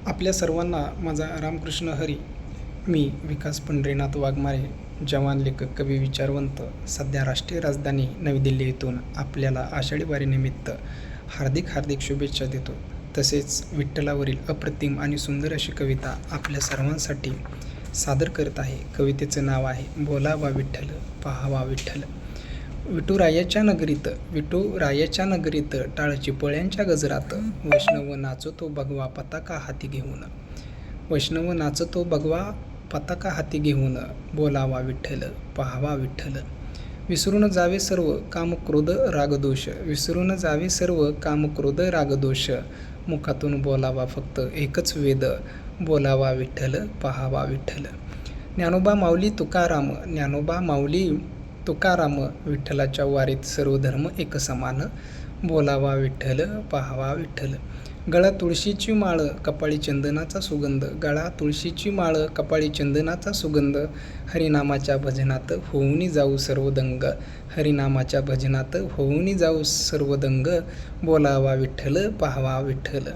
आपल्या सर्वांना माझा रामकृष्ण हरी. मी विकास पंढरीनाथ वाघमारे, जवान लेखक कवी विचारवंत, सध्या राष्ट्रीय राजधानी नवी दिल्ली येथून आपल्याला आषाढी वारीनिमित्त हार्दिक हार्दिक शुभेच्छा देतो. तसेच विठ्ठलावरील अप्रतिम आणि सुंदर अशी कविता आपल्या सर्वांसाठी सादर करत आहे. कवितेचं नाव आहे बोलावा विठ्ठल पाहावा विठ्ठल. विठुरायाच्या नगरीत टाळची पोळ्यांच्या गजरात वैष्णव नाचतो भगवा पताका हाती घेऊन. वैष्णव नाचतो भगवा पताका हाती घेऊन. बोलावा विठ्ठल पाहावा विठ्ठल. विसरून जावे सर्व काम क्रोध रागदोष. विसरून जावे सर्व काम क्रोध रागदोष. मुखातून बोलावा फक्त एकच वेद. बोलावा विठ्ठल पाहावा विठ्ठल. ज्ञानोबा माऊली तुकाराम विठ्ठलाच्या वारीत सर्व धर्म एक समान. बोलावा विठ्ठल पाहावा विठ्ठल. गळा तुळशीची माळ कपाळी चंदनाचा सुगंध. गळा तुळशीची माळ कपाळी चंदनाचा सुगंध. हरिनामाच्या भजनात होऊनी जाऊ सर्व दंग. हरिनामाच्या भजनात होऊनी जाऊ सर्व दंग. बोलावा विठ्ठल पाहावा विठ्ठल.